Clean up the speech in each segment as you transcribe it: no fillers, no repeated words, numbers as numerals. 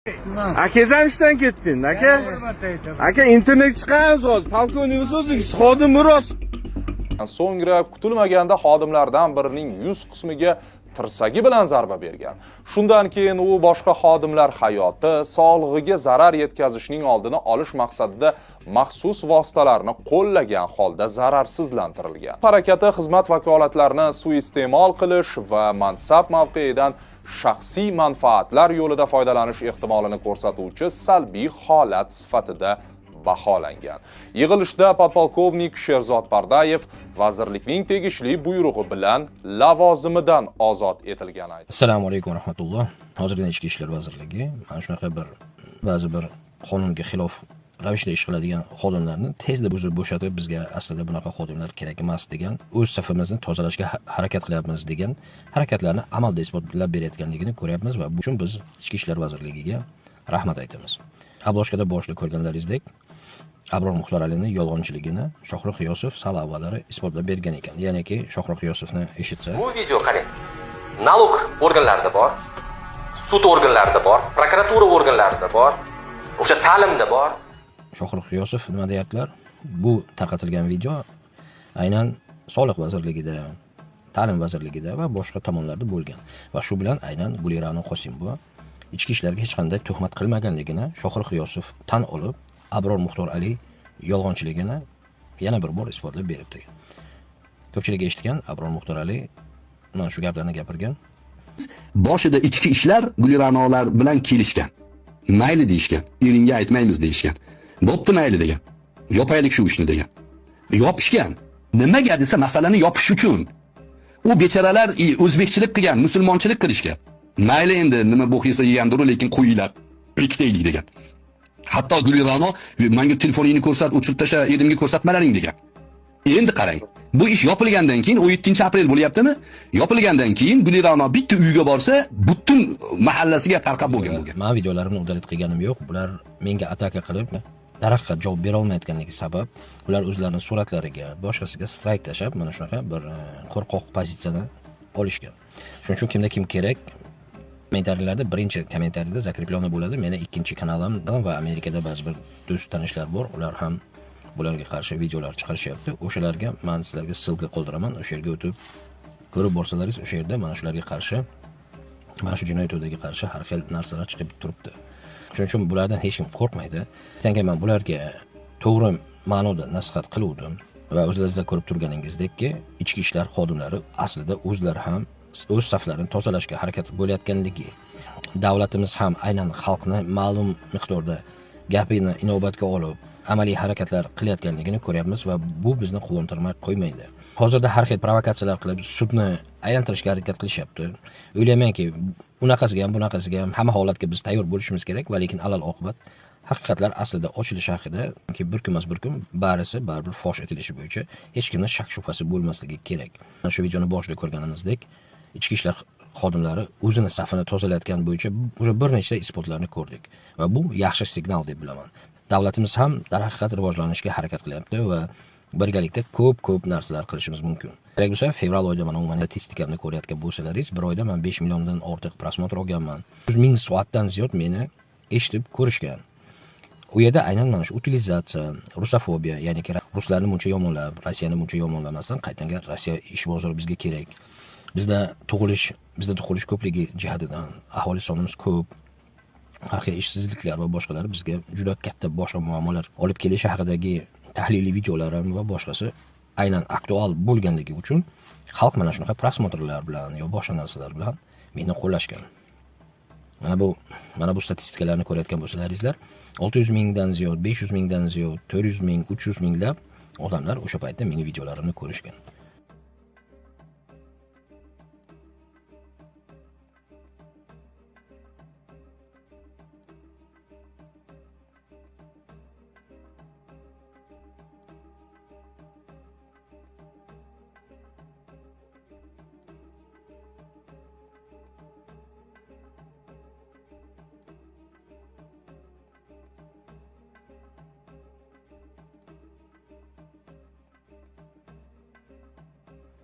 Akangiz ham ishdan ketding, aka? Aka internet chiqamiz hozir. Polkovnik o'zingiz xodimmi rost? So'ngra kutilmaganda xodimlardan birining yuz qismiga tirsagi bilan zarba bergan. Shundan keyin u boshqa xodimlar hayoti, sog'lig'iga zarar yetkazishning oldini olish maqsadida maxsus vositalarni qo'llagan holda zararsizlantirilgan. Harakati xizmat vakolatlarini suiiste'mol qilish va mansab mavqeidan shaxsiy manfaatlar yo'lida foydalanish ehtimolini ko'rsatuvchi salbiy holat sifatida baholangan. Yig'ilishda podpolkovnik Sherzod Pardayev vazirlikning tegishli buyrug'i bilan lavozimidan ozod etilgani aytildi. Assalomu alaykum rahmatulloh. Hozirda Ichki ishlar vazirligi mana shunaqa ba'zi bir qonunga xilof ravishda ish qiladigan xodimlarni tezda bo'shatib, bizga aslida bunaqa xodimlar kerak emas degan, o'z safimizni tozalashga harakat qilyapmiz degan harakatlarni amalda isbotlab berayotganligini ko'ryapmiz va bu uchun biz Ichki ishlar vazirligiga rahmat aytamiz. Abloshkada boshida ko'rganlaringizdek, Abror Muxtor Alining yolg'onchiligini Shohrux G'iyosov sal avvallari isbotlab bergan ekan. Ya'niki Shohrux G'iyosovni eshitsa, bu video qarang. Nalog organlarida bor, sud organlarida bor, prokuratura organlarida bor, o'sha ta'limda bor. Shohrux G'iyosov nima deyaptilar? Bu tarqatilgan video aynan Soliq vazirligida, Ta'lim vazirligida va boshqa tomonlarda bo'lgan. Va shu bilan aynan Gulirano Qosimova ichki ishlarga hech qanday tuhmat qilmaganligini Shohrux G'iyosov tan olib, Abror Muxtor Ali yolg'onchiligini yana bir bor isbotlab beribdi. Ko'pchilik eshitgan, Abror Muxtor Ali mana shu gaplarni gapirgan. Boshida ichki ishlar Guliranolar bilan kelishgan. Mayli deyishgan, eringga aytmaymiz deyishgan. Bo'pti mayli degan. Yopaylik shu ishni degan. Yopishgan. Nimaga desa, masalani yopish uchun. U bechoralar o'zbekchilik qilgan, musulmonchilik qilishgan. Mayli endi nima bo'xisa yegandir, lekin qo'yinglar, priktaylik degan. Hatto Gulirano menga telefoningni ko'rsat, o'chirib tasha, erimga ko'rsatmalaring degan. Endi qarang, bu ish yopilgandan keyin 17-aprel bo'lyaptimi? Yopilgandan keyin Gulirano bitta uyga borsa, butun mahallasiga tarqab bo'lgan. Men videolarimni udalit qilganim yo'q. Bular menga ataka qilib, daraxtga javob bera olmayotganligi sabab, ular o'zlarining suratlariga, boshqasiga strayk tashab, mana shunaqa bir qo'rqoq pozitsiyani olishgan. Shuning uchun kimda kim kerak? Kommentariylarda birinchi kommentariyada zakreplona bo'ladi. Meni ikkinchi kanalimdan va Amerikada ba'zi bir do'st tanishlar bor. Ular ham bularga qarshi videolar chiqarishyapti. O'shalarga men sizlarga ссылка qoldiraman. O'sha yerga o'tib ko'rib borsalaringiz, o'sha yerda mana shularga qarshi, mana shu jinoyatlarga qarshi har xil narsalar chiqib turibdi. Shuning uchun bulardan hech kim qo'rqmaydi. Ertangi men bularga to'g'ri ma'noda nasihat qiluvdim va o'zlaringizda ko'rib turganingizdekki, ichki ishlar xodimlari aslida o'zlari ham o'z saflarini tozalashga harakat bo'layotganligi, davlatimiz ham aynan xalqni ma'lum miqdorda gapini inobatga olib, amaliy harakatlar qilayotganligini ko'ryapmiz va bu bizni quvontirmay qo'ymaydi. Hozirda har xil provokatsiyalar qilib, sudni aylantirishga harakat qilishyapti. O'ylaymanki, unaqasiga ham, bunaqasiga ham hamma holatga biz tayyor bo'lishimiz kerak, va lekin alal oqibat haqiqatlar aslida ochilishi haqida bir kun emas bir kun baribir fosh etilishi bo'yicha hech kimda shak shubhasi bo'lmasligi kerak. Mana shu videoni boshida ko'rganimizdek, ichki ishlar xodimlari o'zini safini tozalayotgan bo'yicha o'sha bir nechta isbotlarni ko'rdik va bu yaxshi signal deb bilaman. Davlatimiz ham darhaqiqat rivojlanishga harakat qilyapti va birgalikda ko'p narsalar qilishimiz mumkin. Kerak bo'lsa, fevral oyida mana umuman statistikamni ko'rayotgan bo'lsalaringiz, bir oyda men 5 milliondan ortiq prosmotr olganman. 100 ming soatdan ziyod meni eshitib ko'rishgan. U yerda aynan mana shu utilizatsiya, rusofobiya, ya'ni ruslarni buncha yomonlab, Rossiyani buncha yomonlamasdan qaytanga Rossiya ish bozori bizga kerak. Bizda tug'ilish ko'pligi jihatidan aholi sonimiz ko'p. Har xil ishsizliklar va boshqalar bizga juda katta boshqa muammolar olib kelishi haqidagi tahliliy videolarim va boshqasi aynan aktual bo'lganligi uchun xalq mana shunaqa prosmotrlar bilan yo boshqa narsalar bilan meni qo'llashgan. Mana bu statistikalarni ko'rayotgan bo'lsalaringizlar, 600 mingdan ziyod, 500 mingdan ziyod, 400 ming, 300 minglab odamlar o'sha paytda meni videolarimni ko'rishgan.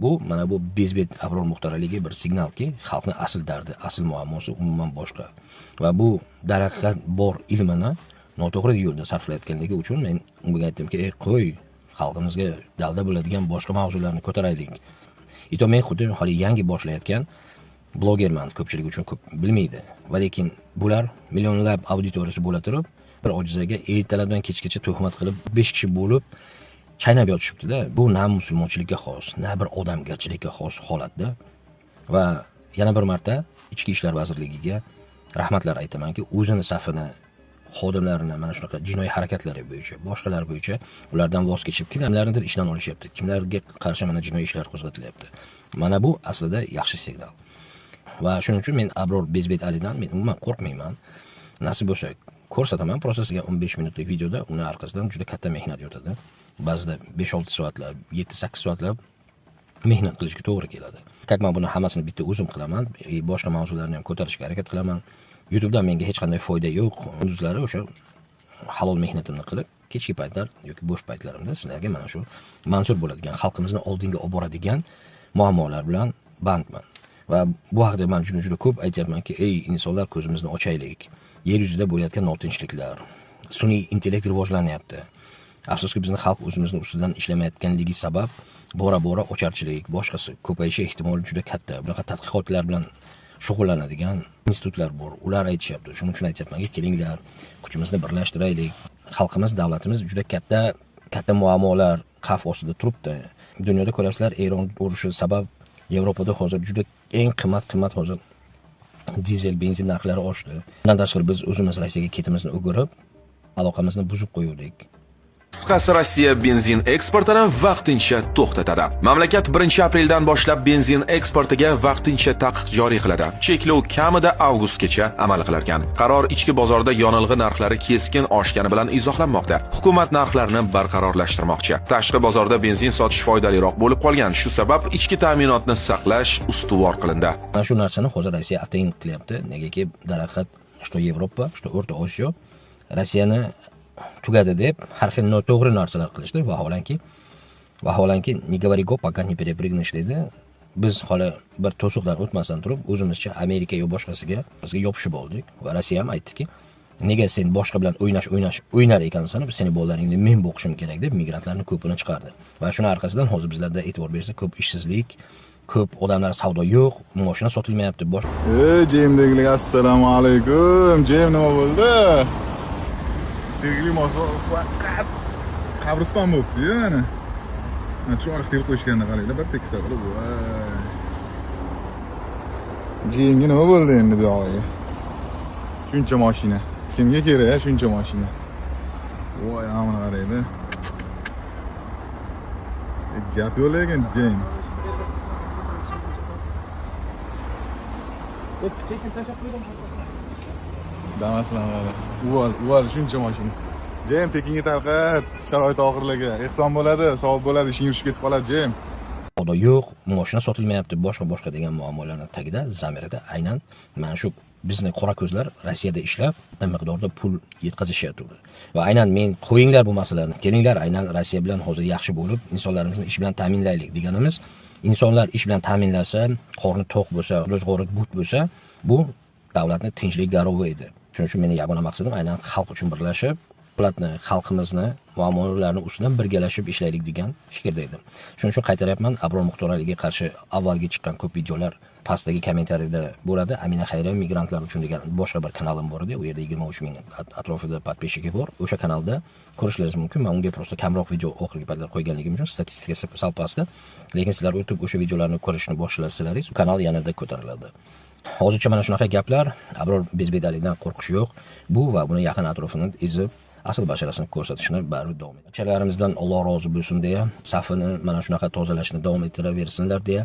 Bu mana bu bezbet Abror Muxtoraliga bir signalki, xalqning asl dardi, asl muammosi umuman boshqa. Va bu darhaqiqat bor ilmini noto'g'ri yo'lda sarflayotganligi uchun men unga aytdimki, "Ey qo'y, xalqimizga dalda bo'ladigan boshqa mavzularni ko'taraylik." Ito men xuddi hali yangi boshlayotgan blogerman, ko'pchilik uchun ko'p bilmaydi. Va lekin bular millionlab auditoriyasi bo'la turib, bir ojizaga ertalabdan kechgacha tuhmat qilib 5 kishi bo'lib chaynab yotishibdi-da. Bu na musulmonchilikka xos, na bir odamgarchilikka xos holatda. Va yana bir marta Ichki ishlar vazirligiga rahmatlar aytamanki, o'zini safini xodimlarini mana shunaqa jinoiy harakatlari bo'yicha, boshqalar bo'yicha ulardan voz kechib, kimlarnidir ishdan olishyapti, kimlarga qarshi mana jinoiy ishlar qo'zg'atilyapti. Mana bu aslida yaxshi signal. Va shuning uchun men Abror Bezbet Alidan men umuman qo'rqmayman. Nasib bo'lsa ko'rsataman, prosesiga 15 minutlik videoda uni orqasidan juda katta mehnat yotadi. Ba'zida 5-6 soatlab, 7-8 soatlab mehnat qilishga to'g'ri keladi. Men buni hammasini bitta o'zim qilaman, boshqa mavzularni ham ko'tarishga harakat qilaman. YouTube'dan menga hech qanday foyda yo'q. Kunduzlari o'sha halol mehnatimni qilib, kechki paytlar yoki bo'sh paytlarimda sizlarga mana shu mansub bo'ladigan, xalqimizni oldinga olib boradigan muammolar bilan bandman. Va bu haqda men juda ko'p aytyapmanki, ey insonlar, ko'zimizni ochaylik. Yer yuzida bo'layotgan notinchliklar, sun'iy intellekt rivojlanyapti. Afsuski bizni xalq o'zimizni ustidan ishlamayotganligi sabab bora-bora ocharchilik, boshqasi ko'payishi ehtimoli juda katta. Bunaqa tadqiqotlar bilan shug'ullanadigan institutlar bor. Ular aytishyapti. Shuning uchun aytyapmanki, kelinglar, kuchimizni birlashtiraylik. Xalqimiz, davlatimiz juda katta muammolar xavf ostida turibdi. Dunyoda ko'rasizlar, Eron urushi sabab Yevropada hozir juda eng qimmat hozir dizel, benzin narxlari oshdi. Bundan tashqari biz o'zimiz Rossiyaga ketimizni o'girib, aloqamizni buzib qo'ydik. Qisqasi, Rossiya benzin eksportini vaqtincha to'xtatadi. Mamlakat 1-apreldan boshlab benzin eksportiga vaqtincha taqiq joriy qiladi. Cheklov kamida avgustgacha amal qilar ekan. Qaror ichki bozorda yonilg'i narxlari keskin oshgani bilan izohlanmoqda. Hukumat narxlarni barqarorlashtirmoqchi. Tashqi bozorda benzin sotish foydaliroq bo'lib qolgan. Shu sabab ichki ta'minotni saqlash ustuvor qilindi. Mana shu narsani hozir Rossiya atayin qilyapti. Negaki, darhaqiqat, что Yevropa, что O'rta Osiyo Rossiyani tugadi deb har xil noto'g'ri narsalar qilishdi. Vaholanki, не говори go, пока не перепрыгнешь dedi. Biz hali bir to'siqdan o'tmasdan turib, o'zimizcha Amerika yo boshqasiga yopishib oldik. Va Rossiya ham aytdiki, nega sen boshqa bilan o'ynar ekansan, seni bolalaringni men boqishim kerak deb migrantlarning ko'pini chiqardi. Va shuni orqasidan hozir bizlarda e'tibor bersa, ko'p ishsizlik, ko'p odamlar savdo yo'q, mashina sotilmayapti. Jemdeklik, assalomu alaykum. Jem nima bo'ldi? Sevgili faqat qabriston bo'libdi-yu mana. Mana shu orqa qilib qo'yishganda qaranglar, bir tekis qilib. Voy. Jemga nima bo'ldi endi bu yoqqa? Shuncha mashina. Kimga kerak shuncha mashina? Voy, amana qaranglar. Gap yo'q lekin Jem. Chekin tashab qo'ydim. Damaslar mana. Uval shuncha mashina. Jem, tekinga tarqat. Sharoit og'irlarga ehson bo'ladi, savob bo'ladi, ishing yurishib ketib qoladi, Jem. Savdo yo'q, mashina sotilmayapti, boshqa degan muammolarning tagida, zamirida aynan mana shu bizni qora ko'zlar Rossiyada ishlab, katta miqdorda pul yetkazishyapti. Va aynan men qo'yinglar bu masalalarni. Kelinglar, aynan Rossiya bilan hozir yaxshi bo'lib, insonlarimizni ish bilan ta'minlaylik deganimiz, insonlar ish bilan ta'minlasa, qorni to'q bo'lsa, ro'zg'ori but bo'lsa, bu davlatning tinchlik garovi edi. Shuning uchun meni yagona maqsadim aynan xalq uchun birlashib, davlatni, xalqimizni muammolarini ustidan birgalashib ishlaylik degan fikrda edim. Shuning uchun qaytaryapman, Abror Muxtoraliga qarshi avvalgi chiqqan ko'p videolar pastdagi kommentariyada bo'ladi. Amina Xayriya migrantlar uchun degan boshqa bir kanalim bor edi. U yerda 23 ming atrofida podpishchiki bor. O'sha kanalda ko'rishlaringiz mumkin. Men unga prosta kamroq video oxirgi paytlar qo'yganligim uchun statistikasi sal pastda. Lekin sizlar o'tib o'sha videolarni ko'rishni boshlasalaringiz, kanal yanada ko'tariladi. Hozircha mana shunaqa gaplar. Abror Bezbet Alidan qo'rqish yo'q. Bu va buni yaqin atrofini ezib asl basharasini ko'rsatishni baribir davom etadi. Akalarimizdan Alloh rozi bo'lsin deya, safini mana shunaqa tozalashni davom ettiraversinlar deya,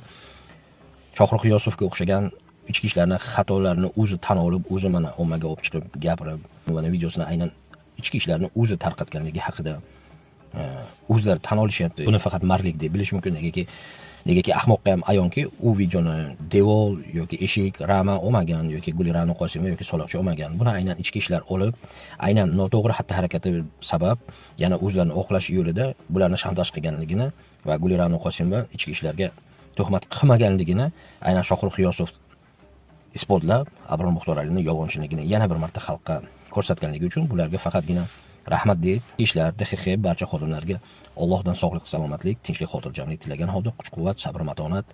Shohruh G'iyosovga o'xshagan ichki ishlarning xatolarini o'zi tan olib, o'zi mana ommaga olib chiqib gapirib, mana videosini aynan ichki ishlarni o'zi tarqatganligi haqida o'zlari tan olishyapti. Buni faqat mardlik deb bilish mumkin, negaki ahmoqqa ham ayonki, u videoni Devol yoki Eshik, Rama olmagan yoki Gulirano Qosimova yoki Soloqchi olmagan. Buni aynan ichki ishlar olib, aynan noto'g'ri xatti-harakati sabab yana o'zlarini oqlash yo'lida bularni shantaj qilganligini va Gulirano Qosimova ichki ishlarga tuhmat qilmaganligini aynan Shohruh G'iyosov isbotlab, Abram Muxtor Alining yolg'onchiligini yana bir marta xalqqa ko'rsatganligi uchun bularga faqatgina rahmat deb, ishlar, DXX barcha xodimlarga Allohdan sog'lik, salomatlik, tinchlik, xotirjamlik tilagan holda, kuch-quvvat, sabr-matonat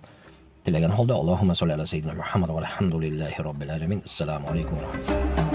tilagan holda Allohumma solli ala sayyidina Muhammad va alhamdulillahi robbil alamin. Assalomu alaykum va rahmatulloh.